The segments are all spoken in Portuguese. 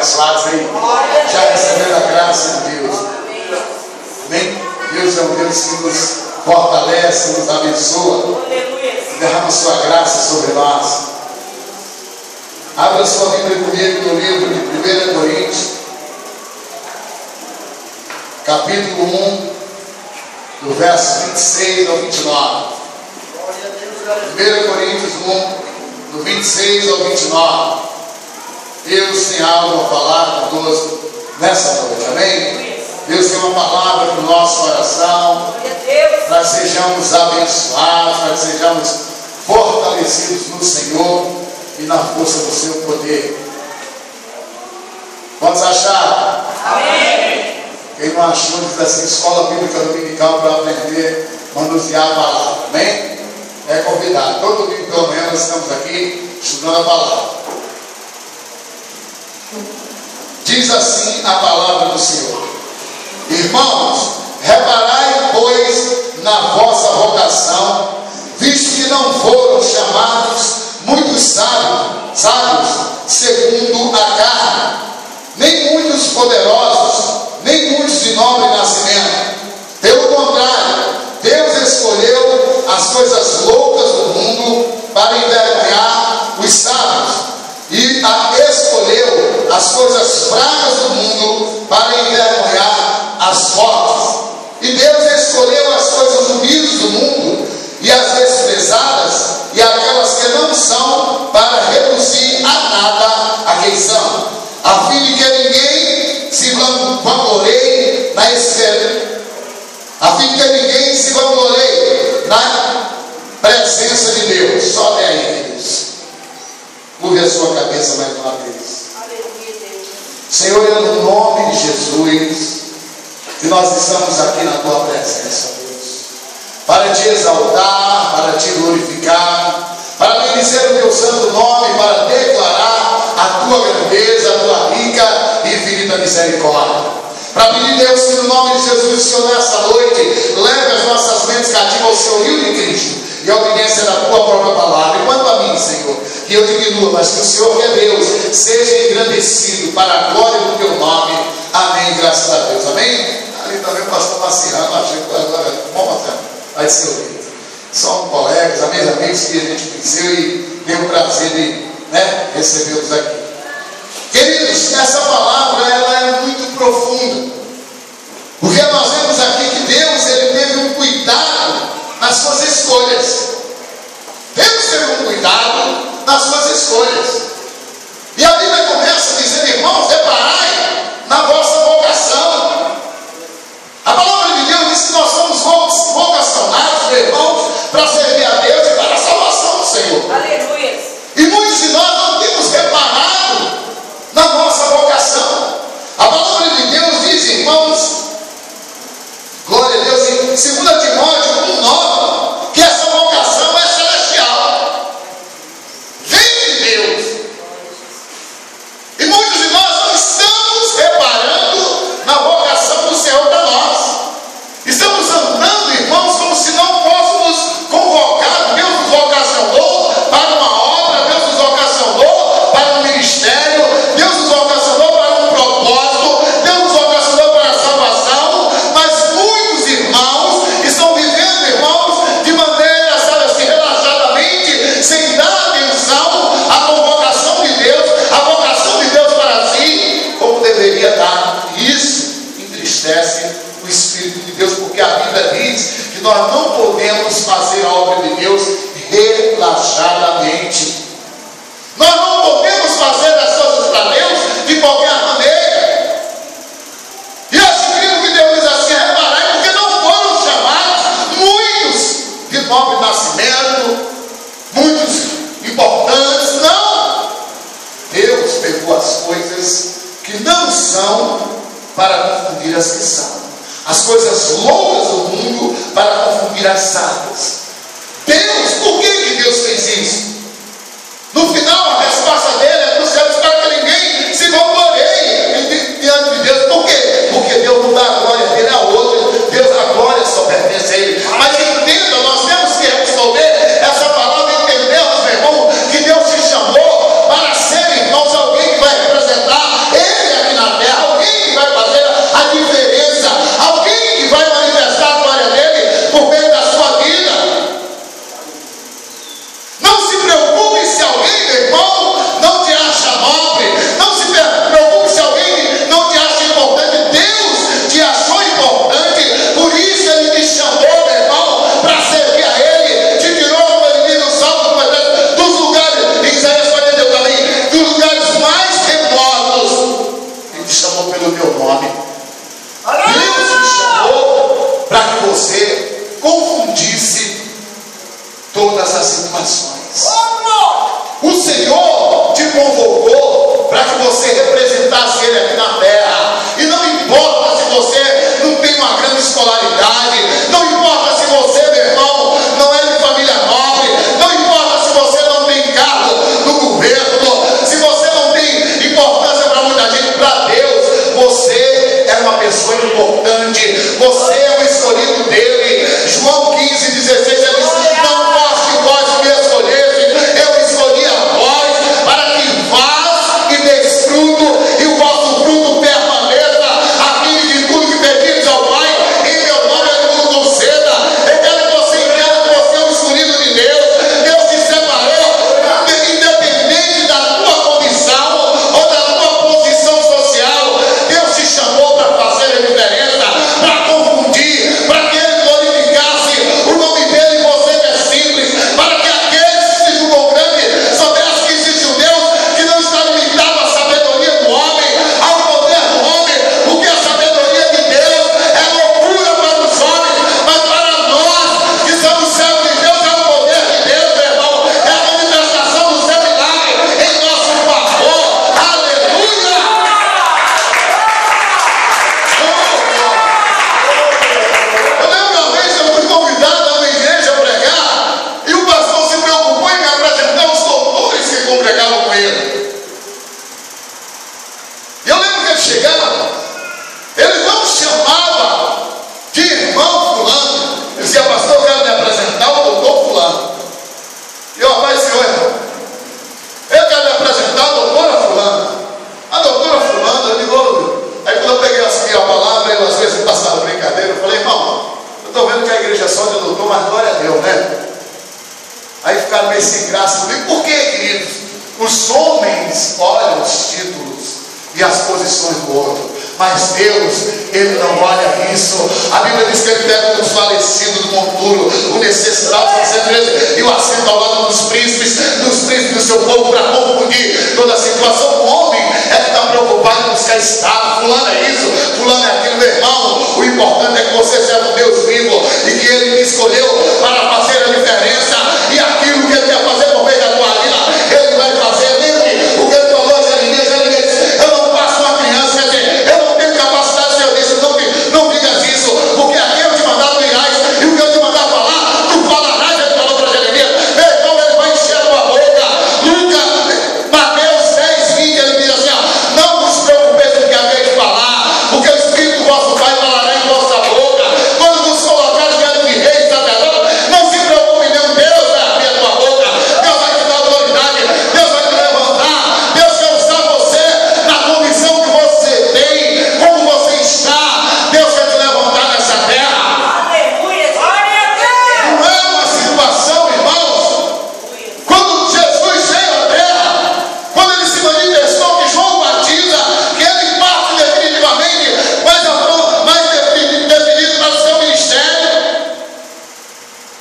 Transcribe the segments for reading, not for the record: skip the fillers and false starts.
abençoados aí? Já receberam a graça de Deus? Amém? Deus é um Deus que nos fortalece, nos abençoa, derrama sua graça sobre nós. Abra sua Bíblia comigo no livro de 1 Coríntios, capítulo 1, do verso 26 ao 29. 1 Coríntios 1, do 26 ao 29. Deus tem algo a falar conosco nessa noite, amém? Deus tem uma palavra para o nosso coração, para que sejamos abençoados, para que sejamos fortalecidos no Senhor e na força do seu poder. Vamos achar? Amém! Quem não achou, diz assim: escola bíblica dominical para aprender a manusear a palavra, amém? É convidado. Todo domingo pelo menos nós estamos aqui estudando a palavra. Diz assim a palavra do Senhor: irmãos, reparai, pois, na vossa vocação, visto que não foram chamados muitos sábios, segundo a carne, nem muitos poderosos, nem muitos de nobre nascimento. Pelo contrário, Deus escolheu as coisas loucas do mundo para envergonhar os sábios, e escolheu as coisas fracas do mundo para envergonhar as fortes. E Deus escolheu as coisas humildes do mundo e as desprezadas e aquelas que não são, para reduzir a nada a quem são, a fim de que ninguém se vanglorie na esperança, a fim de que ninguém se vanglorie na presença de Deus. Sobe aí, queridos. Curve a sua cabeça mais uma vez. Senhor, é no nome de Jesus que nós estamos aqui na tua presença, Deus, para te exaltar, para te glorificar, para bendizer o teu santo nome, para declarar a tua grandeza, a tua rica e infinita misericórdia. Para pedir, Deus, que no nome de Jesus, o Senhor, nessa noite, leve as nossas mentes cativas ao Senhor de Cristo e a obediência da tua própria palavra. E quanto a mim, Senhor, que eu diminua, mas que o Senhor, que é Deus, seja engrandecido para a glória do teu nome. Amém, graças a Deus. Amém? Ali também o pastor Marciano, achei que agora é bom, Marciano, vai ser ouvido. São colegas, amigos que a gente conheceu e tem o prazer de recebê-los aqui. Queridos, essa palavra ela é muito profunda, porque nós vemos aqui que Deus ele teve um cuidado nas suas escolhas. Deus teve um cuidado nas suas escolhas. E a Bíblia começa dizendo: irmãos, reparai na vossa vocação. A palavra de Deus diz que nós somos vocacionados, irmãos, para servir a Deus e para a salvação do Senhor. Aleluia. E muitos de nós não temos reparado na nossa vocação. A palavra de Deus diz, irmãos, glória a Deus, em 2 Timóteo 1,9, que essa vocação é celestial, vem de Deus. E muitos de nós não estamos reparando na vocação do Senhor para nós. Estamos andando, irmãos, como se não fôssemos convocados. Deus nos vocacionou para uma obra, Deus nos vocacionou para um ministério, Deus nos vocacionou para um propósito, Deus nos vocacionou para a salvação, mas muitos irmãos estão vivendo, irmãos, de maneira, sabe assim, relaxadamente, sem dar atenção à convocação de Deus, à vocação de Deus para si, como deveria dar. Isso entristece o Espírito de Deus, porque a Bíblia diz que nós não podemos fazer a obra de Deus relaxadamente. Nós não podemos fazer as coisas para Deus de qualquer maneira. E eu acho incrível que Deus diz assim: reparai, porque não foram chamados muitos de nobre nascimento, muitos importantes. Não! Deus pegou as coisas que não são para confundir as que são, as coisas loucas do mundo para confundir as sábias. Deus, por que Deus fez isso? No final, a resposta dele é para os céus, para que ninguém se vanglorie diante de Deus. Por quê? Porque Deus não dá a glória dele a outro. Deus, a glória só pertence a ele. Mas entenda, nós temos que resolver essa palavra, entendemos, meu irmão, que Deus te chamou para ser, irmãos, alguém que vai representar ele pessoa importante, você é o escolhido dele. João 15:16 ele diz: não foste vós que me escolheste, eu escolhi a vós para que vás e deis fruto, e o vosso fruto permaneça, a fim de tudo que pedires ao Pai, em meu nome ele vos conceda. Eu quero que você entenda que você é o escolhido de Deus. Deus te separou, independente da tua condição ou da tua posição social. Deus te chamou para fazer a diferença, para confundir, para que ele glorificasse o nome dele em você que é simples, para que aqueles que se julgam grandes soubessem que existe um Deus que não está limitado à sabedoria do homem, ao poder do homem, porque a sabedoria de Deus é loucura para os homens, mas para nós que somos servos de Deus é o poder de Deus, meu irmão, é a manifestação do seu milagre em nosso favor. Aleluia! Eu lembro uma vez que eu fui convidado a uma igreja a pregar e o pastor se preocupou em me apresentar os doutores que congregavam com ele. E eu lembro que ele chegava, ele não chamava de irmão fulano, ele dizia: pastor, eu quero me apresentar o doutor fulano. E eu: rapaz, senhor, irmão, eu quero me apresentar a doutora fulana. A doutora fulana, eu digo, aí quando eu peguei assim a palavra, eu às vezes passava brincadeira, eu falei: irmão, eu estou vendo que a igreja é só de doutor, mas glória a Deus, né? Aí ficaram meio sem graça comigo. Por quê, queridos? Os homens olham os títulos e as posições do outro, mas Deus, ele não olha isso. A Bíblia diz que ele pega o desfalecido do monturo, o necessitado, e o assenta ao lado dos príncipes do seu povo, para confundir toda a situação. O homem é que está preocupado em buscar estado. Fulano é isso, fulano é aquilo. Meu irmão, o importante é que você seja um Deus vivo e que ele te escolheu para fazer a diferença, e aquilo que ele quer fazer por meio da tua vida, ele vai fazer. Lembre o que ele falou a Jeremias disse: eu não passo uma criança, quer dizer, eu não tenho capacidade. Senhor disse: não digas isso, porque aqui eu te mandar tu irás, e o que eu te mandar falar, tu falarás. Ele falou para Jeremias. Meu irmão, ele vai encher a tua boca. Mateus 10:20 ele diz assim: ó, não vos preocupeis com o que haveis de falar, porque o Espírito vosso Pai falará em vossa boca. Quando vos colocar diante de reis e sacerdotes, não se preocupe, não. Deus vai abrir a tua boca, Deus vai te dar autoridade, Deus vai te levantar, Deus quer usar você na condição que você tem, como você está. Deus quer te levantar nessa terra. Aleluia, glória a Deus. Não é uma situação, irmãos, quando Jesus veio à terra, quando ele se manifestou, que João batiza, que ele parte definitivamente, mais definido para o seu ministério.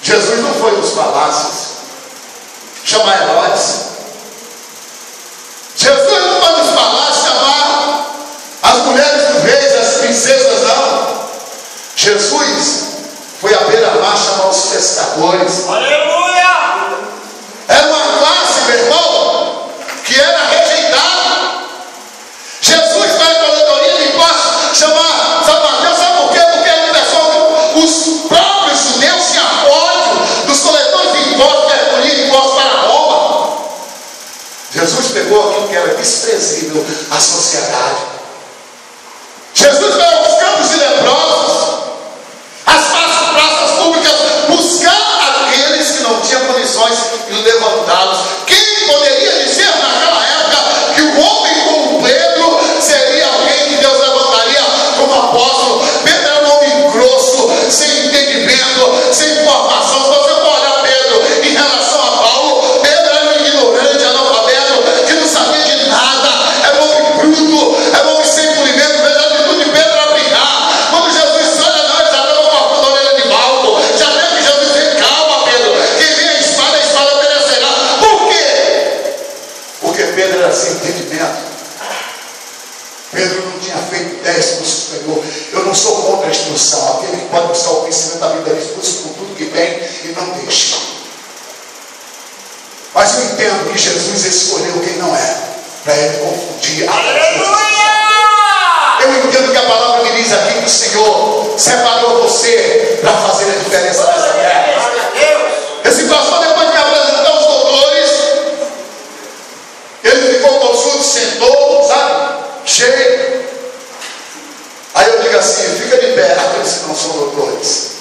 Jesus não foi nos palácios chamar Herodes. Jesus não foi nos palácios chamar as mulheres dos reis, as princesas, não. Jesus foi à beira-mar chamar os pescadores. Aleluia. Era uma classe, meu irmão, que era rejeitada. Jesus vai à coletoria de impostos chamar Mateus. Sabe por quê? Porque o pessoal, os próprios judeus tinham ódio dos coletores de impostos que recolhiam impostos para Roma. Jesus pegou aquilo que era desprezível à sociedade. Jesus veio aos campos de leprosos, às praças públicas, buscar aqueles que não tinham condições e levantá-los. Quem poderia dizer naquela época que o homem como Pedro seria alguém que Deus levantaria como apóstolo? Pedro era um homem grosso, sem entendimento, sem formação. Se você for olhar Pedro em relação a Paulo, Pedro era um ignorante, analfabeto, que não sabia de nada, era um homem bruto, era um homem sem polimento. Mas a atitude de Pedro era brigar. Quando Jesus olha, não, ele já estava cortando a orelha de Malco. Já lembra que Jesus disse: calma, Pedro, quem vem a espada perecerá. Por quê? Porque Pedro era sem entendimento. Pedro não tinha feito 10 cursos superior. Eu não sou contra a instrução. Aquele que pode buscar o conhecimento da vida, ele busca com tudo que tem e não deixa. Mas eu entendo que Jesus escolheu quem não é, para ele confundir. Aleluia. Eu entendo que a palavra me diz aqui que o Senhor separou você para fazer a diferença nessa terra. Glória a Deus. Esse pastor, depois de me apresentar os doutores, ele ficou consulto, sentou, sabe? Cheio. Aí eu digo assim: libera aqueles que não são doutores.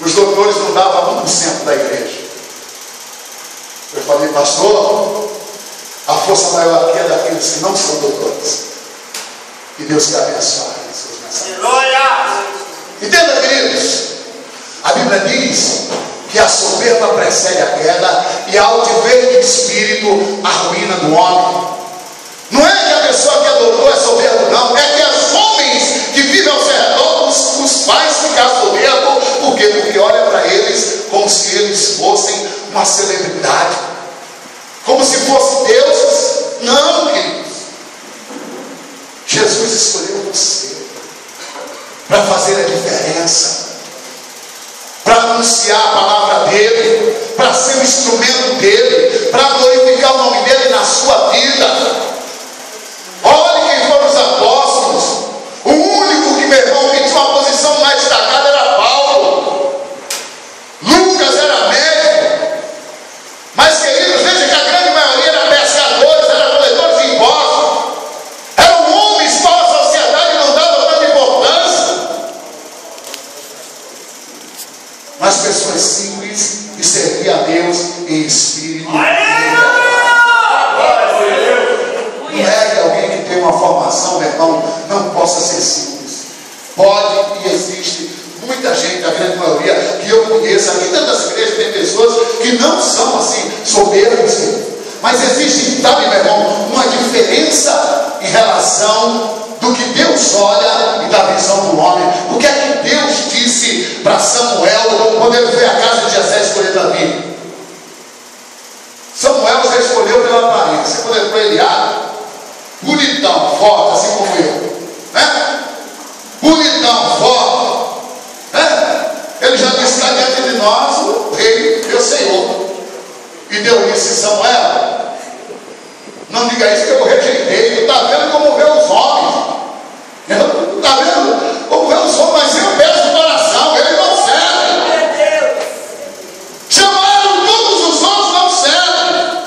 Os doutores não davam 1% da igreja. Eu falei, pastor, a força maior aqui é daqueles que não são doutores. E Deus quer abençoar seus mensageiros. Entenda, queridos, a Bíblia diz que a soberba precede a queda e a altivez de espírito a ruína do homem. Não é que a pessoa que é doutor é soberbo, não. É que os homens que vivem ao seu redor os faz ficar soberbo. Por quê? Porque olha para eles como se eles fossem uma celebridade, como se fossem deuses. Não, queridos. Jesus escolheu você para fazer a diferença, para anunciar a palavra dele, para ser um instrumento dele, para glorificar o nome dele na sua vida. Olhe quem foram os apóstolos. O único que, meu irmão, que tinha uma posição mais destacada era Paulo. Lucas era médico. Mas, queridos, veja que a grande maioria era pescadores, era coletores de impostos. Eram homens para a sociedade, não dava tanta importância. Mas pessoas simples e serviam a Deus em espírito. Não é que alguém que tem uma formação, meu irmão, não possa ser simples. Pode e existe muita gente, a grande maioria que eu conheço aqui, tantas igrejas, tem pessoas que não são assim soberbos, mas existe, sabe, meu irmão, uma diferença em relação do que Deus olha e da visão do homem. O que é que Deus disse para Samuel quando ele foi à casa de Jessé escolher Davi? Samuel já escolheu pela aparência. Quando ele foi Eliabe, bonitão, forte, assim como eu, né? Bonitão, forte, né? Ele já disse: está diante de nós o rei, meu Senhor. E Deus disse: Samuel, não diga isso que eu rejeitei. Tu está vendo como vê os homens? Tu está vendo como vê os homens? Mas eu peço no coração, ele não serve. Chamaram todos os outros, não servem.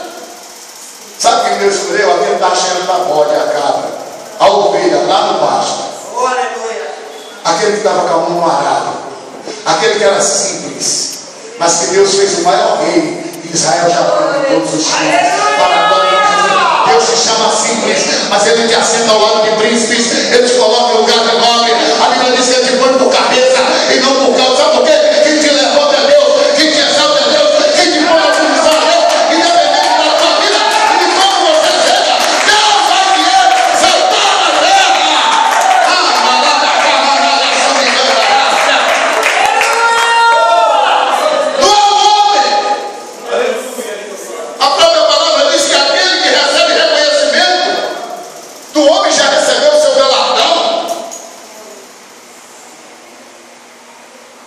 Sabe quem Deus escolheu? Aquele que está cheirando a bode, a cabra, a ovelha lá no pasto. Aquele que estava com a mão no arado, aquele que era simples, mas que Deus fez o maior rei. Israel já teve todos os tempos para a glória de Deus. Deus se chama simples, mas ele te assenta ao lado de príncipes, ele te coloca em lugar de nobre. A Bíblia diz que ele te põe por cabeça e não por causa. Sabe por quê? Quem te levanta é Deus, quem te exalta é Deus, quem te põe na função é Deus, independente da tua vida e de como você chega. Deus vai te exaltar na terra. Não é o homem. A própria palavra diz que aquele que recebe reconhecimento do homem já recebeu o seu galardão.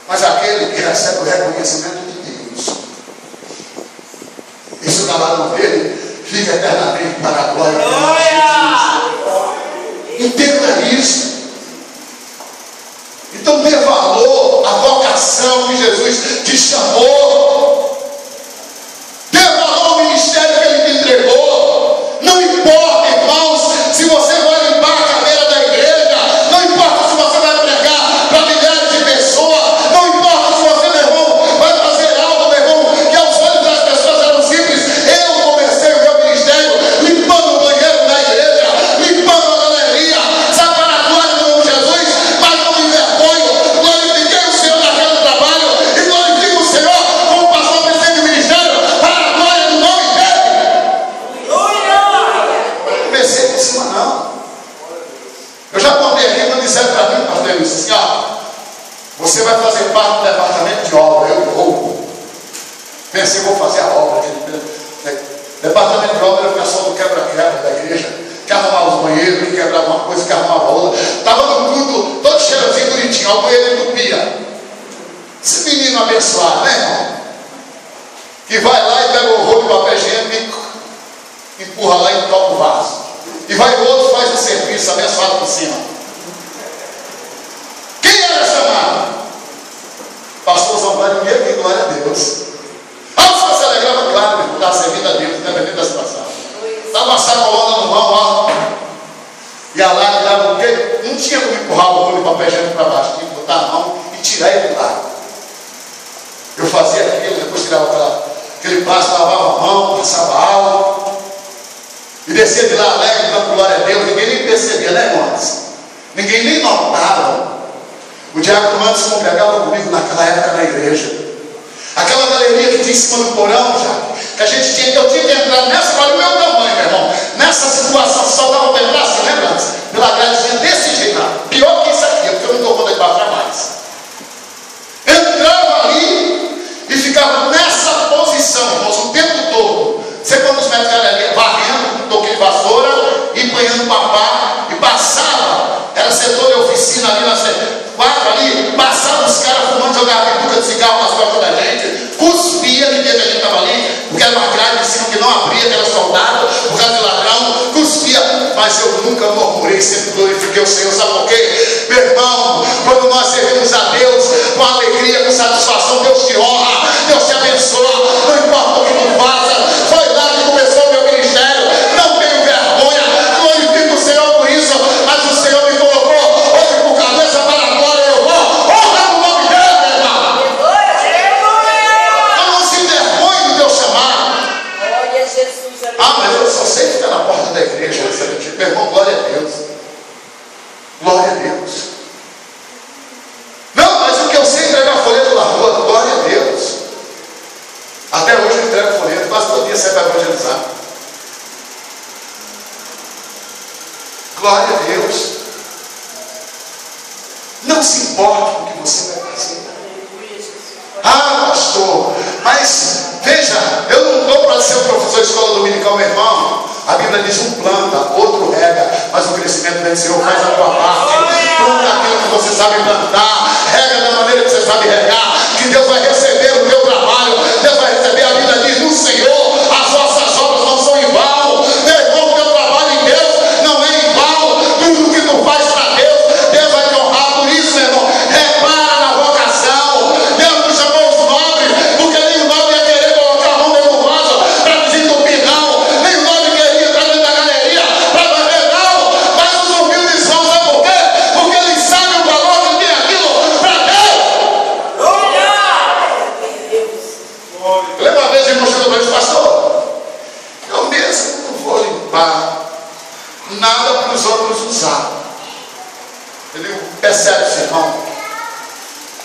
Mas aquele que recebe o reconhecimento de Deus, esse galardão dele fica eternamente para a glória de Deus. Entenda isso. Então dê valor à vocação que Jesus te chamou. Dê valor ao ministério que ele te entregou. Não importa, irmãos, se você vai limpar a cadeira da igreja, não importa se você vai pregar para milhares de pessoas, não importa se você, meu irmão, vai fazer algo, meu irmão, que aos olhos das pessoas eram simples. Eu comecei o meu ministério limpando o banheiro da igreja, limpando a galeria, sabe, para a glória do nome de Jesus, mas não me envergonho. Glorifiquei o Senhor naquele trabalho e glorifico o Senhor como pastor presidente do ministério para a glória do nome dele. Não comecei por cima, não. Eu já contei aqui quando disseram para mim, pastor, eu disse assim: ó, você vai fazer parte do departamento de obra. Eu vou. Pensei, vou fazer a obra. Departamento de obra era o pessoal do quebra-quebra da igreja, que arrumava os banheiros, que quebrava uma coisa, que arrumava outra. Estava no culto, todo cheirosinho, bonitinho, o banheiro entupia. Esse menino abençoado, né, irmão? Que vai lá e pega o rolo de papel higiênico, empurra lá e toca o vaso. E vai o outro, faz o serviço, abençoado por cima. Quem era chamado? Pastor Zamparo, que glória a Deus. Ah, o senhor se alegrava, claro, meu irmão, estava servindo a Deus, independente da situação. Estava uma sacolona no mão, ó. E a lá dava o quê? Não tinha como empurrar o rolo de papel higiênico tirava aquele plástico, lavava a mão, passava álcool, e descia de lá alegre, dando glória a Deus. Ninguém nem percebia, né, irmãos? Ninguém nem notava. O diácono antes congregava comigo naquela época na igreja. Aquela galeria que tinha em cima do porão, já, que eu tinha que entrar nessa, olha o meu tamanho, meu irmão. Nessa situação, só dava para entrar assim, lembra? Pela gradezinha desse jeito, pior que isso aqui, porque eu não estou conta de baixo mais. Entrava ali e ficava nessa posição, irmãos, o tempo todo. Você quantos metros de galeria? Varrendo, com toque de vassoura e banhando papá, e passava, era setor de oficina ali na quadra ali, passava os caras fumando, jogava bituca de cigarro nas costas da gente, cuspia, que dia que a gente estava ali, porque era uma grade de cima que não abria, que era soldado, por causa de ladrão, cuspia, mas eu nunca murmurei, sempre glorifiquei o Senhor. Sabe por quê? Meu irmão, quando nós servimos a Deus com alegria, com satisfação, Deus te honra, Deus te abençoa, não importa o que tu faça. Foi lá que começou o meu ministério, não tenho vergonha, glorifico o Senhor por isso, mas o Senhor me colocou hoje com cabeça para a glória, eu vou honrar o nome dele, meu irmão. Não se envergonhe do teu chamado. Glória a Jesus. Mas eu só sei ficar na porta da igreja, meu irmão, glória a Deus. Glória a Deus. Não, mas o que eu sei entregar folheto na rua, glória a Deus. Até hoje eu entrego folheto, quase todo dia sai para evangelizar. Glória a Deus. Não se importe com o que você vai fazer. Pastor, mas veja, eu não estou para ser um professor de escola dominical, meu irmão. A Bíblia diz: um planta, outro rega, mas o crescimento vem do Senhor. Faz a tua parte, planta aquilo que você sabe plantar, rega da maneira que você sabe regar, que Deus vai receber o teu trabalho, Deus vai receber. A Bíblia diz: no Senhor as vossas obras não são em vão. Meu irmão, o teu trabalho em Deus não é em vão. Tudo que tu faz para Deus, Deus vai te honrar. Por isso, meu irmão, repara na vocação. Deus nos chamou os nobres, porque nem o nobre ia querer colocar a mão dentro do vaso para desentupir, não. Nem o nobre queria entrar dentro da galeria para beber, não. Mas os humildes vão, sabe por quê? Porque eles sabem o valor que tem aquilo para Deus. Eu lembro uma vez, irmão chegou para mim: pastor, eu mesmo não vou limpar nada para os outros usar. Eu digo: percebe-se, irmão,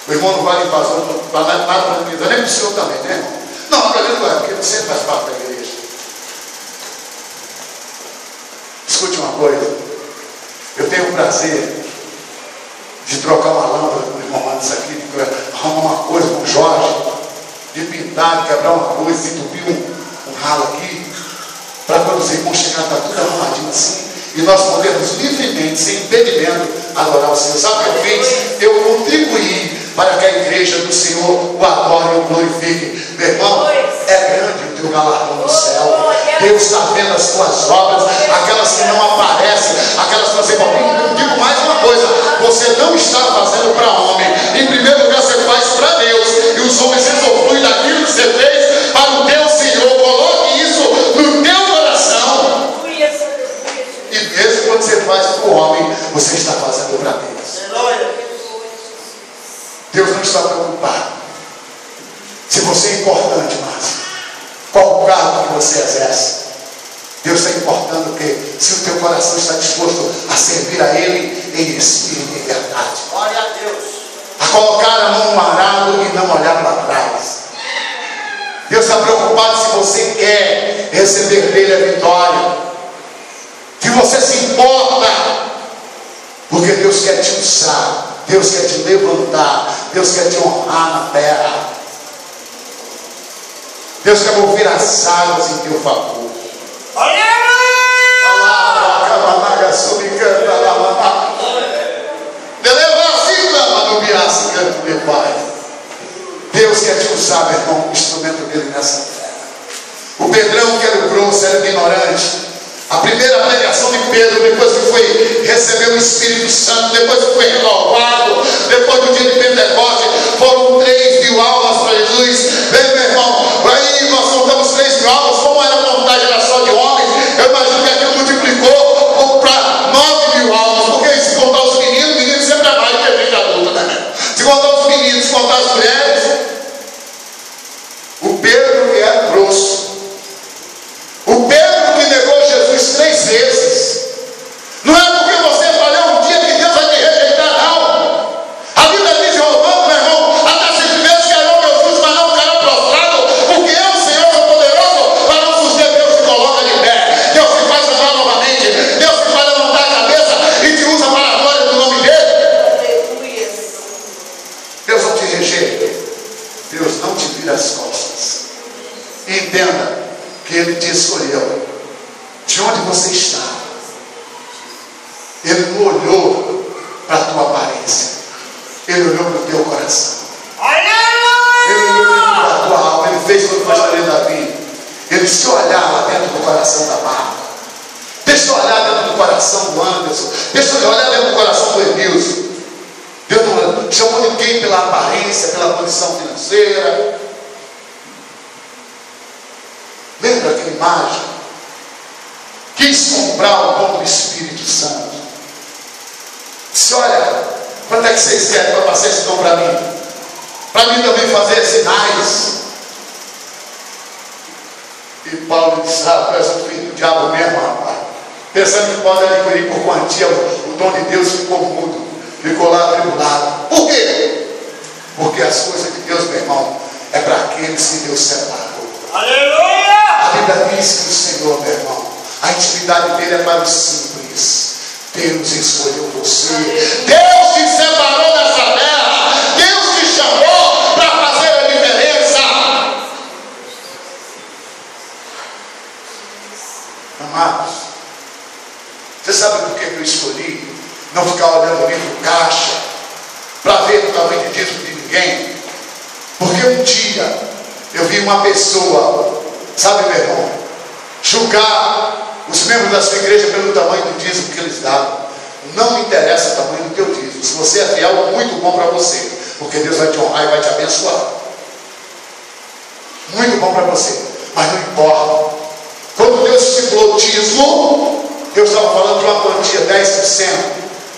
o irmão não vai limpar as outras, nada para mim, nem para o senhor também, né, irmão? Não, para mim não é, porque você faz parte da igreja. Escute uma coisa, eu tenho o prazer de trocar uma lâmpada com o irmão antes aqui, de arrumar uma coisa com o Jorge, de pintar, de quebrar uma coisa, de entupir um ralo aqui, para quando os irmãos chegarem, está tudo arrumadinho assim, e nós podemos livremente, sem impedimento, adorar o Senhor. Sabe o que eu fiz? Eu contribuí para que a igreja do Senhor o adore e o glorifique. Meu irmão, é grande o teu galardão no céu. Deus está vendo as tuas obras, aquelas que não aparecem, aquelas que você compreende. Eu digo mais uma coisa: você não está fazendo para homem. Em primeiro lugar, você faz para Deus, e os homens se usufruem daquilo que você fez para o teu Senhor. Coloque isso no teu coração. E mesmo quando você faz para o homem, você está fazendo para Deus. Deus não está preocupado se você é importante, mas qual o cargo que você exerce. Deus está importando que se o teu coração está disposto a servir a Ele em espírito e em verdade. Glória a Deus. A colocar a mão no arado e não olhar para trás. Deus está preocupado se você quer receber dele a vitória. Que você se importa, porque Deus quer te usar, Deus quer te levantar, Deus quer te honrar na terra. Deus quer mover as águas em teu favor. Deus quer te usar, meu irmão, como instrumento dele nessa terra. O Pedrão, que era o grosso, era ignorante. A primeira pregação de Pedro, depois que foi receber o Espírito Santo, depois que foi renovado, depois do dia de Pentecostes, foram 3.000 almas para Jesus. Vem, meu irmão, aí nós contamos 3.000 almas. Como era a vontade, era só de homens. Eu imagino que aquilo multiplicou para 9.000 almas, porque se contar os meninos sempre é mais do que gente adulta, né? Se contar os meninos, se contar as mulheres, o 6 vezes. Não é porque você falhou um dia que Deus vai te rejeitar, não. A Bíblia diz em Romanos, meu irmão, até 7 vezes caiu meu justo, mas não caiu prostrado, porque eu, Senhor, sou poderoso para nos suster. Deus te coloca de pé, Deus te faz andar novamente, Deus te faz levantar a cabeça e te usa para a glória do nome dele. Deus não te rejeita, Deus não te vira as costas. E entenda que Ele te escolheu. De onde você está, Ele não olhou para a tua aparência, Ele olhou para o teu coração. Ele olhou para a tua alma. Ele fez quando pastorei Davi. Ele disse que olhava dentro do coração da Marta. Deixa eu olhar dentro do coração do Anderson. Deixa eu olhar dentro do coração do Emilson. Deus não chamou ninguém pela aparência, pela condição financeira. Lembra aquela imagem? Quis comprar o dom do Espírito Santo. Disse: olha, quanto é que vocês querem para passar esse dom para mim? Para mim também fazer sinais. E Paulo disse: tu és o filho do diabo mesmo, rapaz. Pensando que pode adquirir por quantia o dom de Deus, ficou mudo, ficou lá atribulado. Por quê? Porque as coisas de Deus, meu irmão, é para aqueles que Deus separou. Aleluia! A Bíblia diz que o Senhor, meu irmão, a intimidade dele é para os simples. Deus escolheu você. Deus te separou dessa terra. Deus te chamou para fazer a diferença. Amados, você sabe por que eu escolhi não ficar olhando o livro caixa para ver o tamanho de dízimo de ninguém? Porque um dia eu vi uma pessoa, sabe, meu irmão, julgar os membros da sua igreja pelo tamanho do dízimo que eles davam. Não me interessa o tamanho do teu dízimo. Se você é fiel, muito bom para você, porque Deus vai te honrar e vai te abençoar. Muito bom para você, mas não importa. Quando Deus estipulou o dízimo, Deus estava falando de uma quantia, 10%,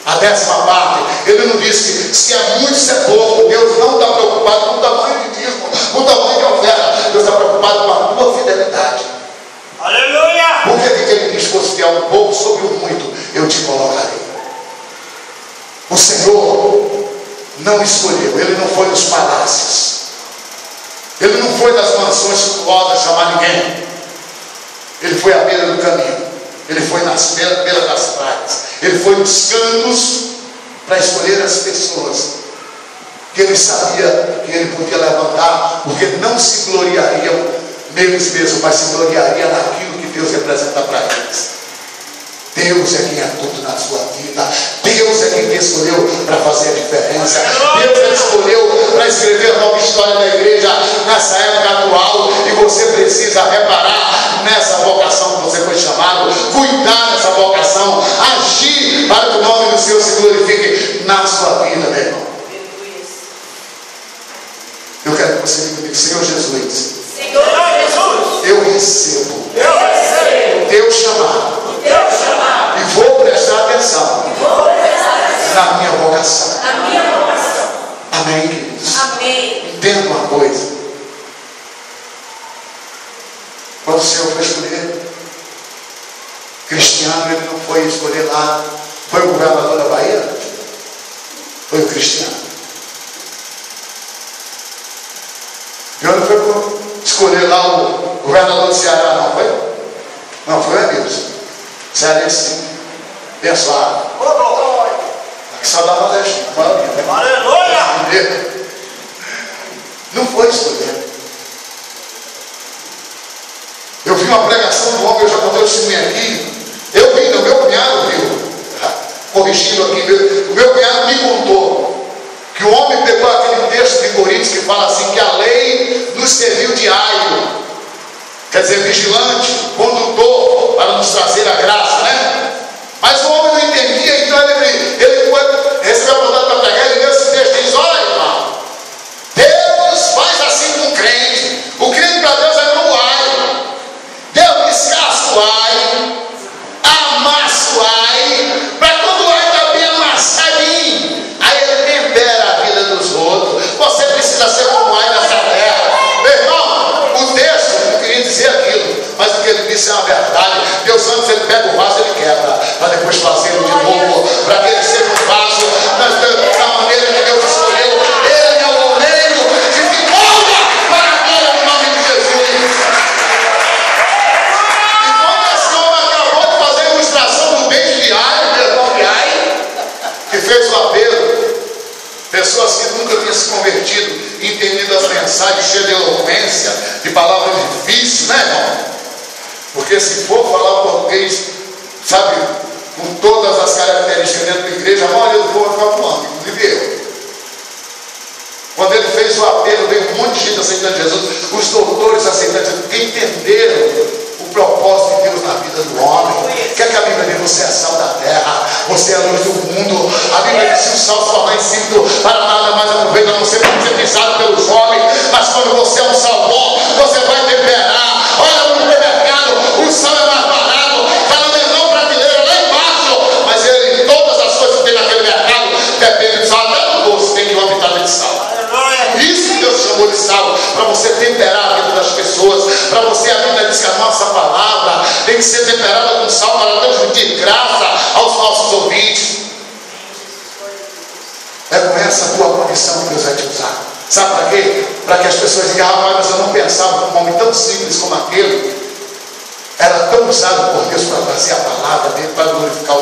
a 10ª parte. Ele não disse que se é muito, se é pouco. Deus não está preocupado com o tamanho de dízimo, com o tamanho de oferta. Deus está preocupado com a tua fidelidade. Aleluia! Por que ele diz: fosse fiel um pouco, sobre o muito eu te colocarei? O Senhor não escolheu, Ele não foi nos palácios, Ele não foi das mansões suntuosas chamar ninguém. Ele foi à beira do caminho, Ele foi nas beira das praias, Ele foi nos cantos para escolher as pessoas que Ele sabia que Ele podia levantar, porque não se gloriariam neles mesmos, mas se gloriaria naquilo que Deus representa para eles. Deus é quem é tudo na sua vida. Deus é quem te escolheu para fazer a diferença. Deus é quem escolheu para escrever a nova história da igreja nessa época atual. E você precisa reparar nessa vocação que você foi chamado, cuidar dessa vocação, agir para que o nome do Senhor se glorifique na sua vida, meu irmão. Eu quero que você diga comigo: Senhor Jesus, eu recebo teu chamado e vou prestar atenção na minha vocação. Amém, queridos? Entenda uma coisa: quando o Senhor foi escolher Cristiano, Ele não foi escolher lá, foi o governador da Bahia, foi o Cristiano. Ele não foi escolher lá o governador do Ceará, não foi? Não, foi o Emilson. Cearense, abençoado. Aqui só dá uma legenda, Aleluia! não foi escolher. Eu vi uma pregação do homem, eu já contei o testemunho aqui. Eu vi, o meu cunhado viu, corrigindo aqui, o meu cunhado me contou que o homem pegou aquele texto de Coríntios que fala assim, que a lei nos serviu de aio, quer dizer, vigilante, condutor, para nos trazer a graça, né? Mas o homem não entendia, então ele foi, recebeu a vontade para pregar, ele leu esse texto e diz: olha, irmão, Deus faz assim com o crente. O crente para Deus é como aio. Deus descasca o aio, amassa o aio, para quando o aio está bem amassadinho, aí ele tempera a vida dos outros. Você precisa ser como aio nessa terra. Meu irmão, o texto não queria dizer aquilo, mas o que ele disse é uma verdade. Deus Deus, antes ele pega o vaso, ele quebra, para depois fazê-lo de novo, para que ele seja um vaso da maneira que Deus escolheu. Ele é o oleiro que se molda para a glória no nome de Jesus. E quando esse homem acabou de fazer a ilustração do dente de Ai, meu irmão de Ai, que fez o apelo, pessoas que nunca tinham se convertido, entendido as mensagens cheias de eloquência, de palavras difíceis, né, irmão? Porque se for falar português, sabe, com todas as características dentro da igreja, a maioria do povo vai ficar falando, inclusive eu. Quando ele fez o apelo, veio um monte de gente aceitando Jesus, os doutores aceitando Jesus, porque entenderam o propósito de Deus na vida do homem. Que a Bíblia diz: você é sal da terra, você é a luz do mundo. A Bíblia diz: se o sal se tornar insípido, para nada mais aproveita, a não ser para ser pisado pelos homens. Mas quando você é um sal bom, você vai temperar. Olha no supermercado, o sal é mais barato, está na menor prateleira lá embaixo, mas ele, todas as coisas que tem naquele mercado depende de sal, até no bolso tem que ir uma pitada de sal. Isso que Deus chamou de sal, para você temperar a vida das pessoas, para você, a Bíblia diz que a nossa palavra tem que ser temperada com sal para transmitir graça aos nossos ouvintes. É com essa tua condição que Deus vai te usar. Sabe para quê? Para que as pessoas digam: rapaz, mas eu não pensava num homem tão simples como aquele era tão usado por Deus para trazer a palavra dele, para glorificar o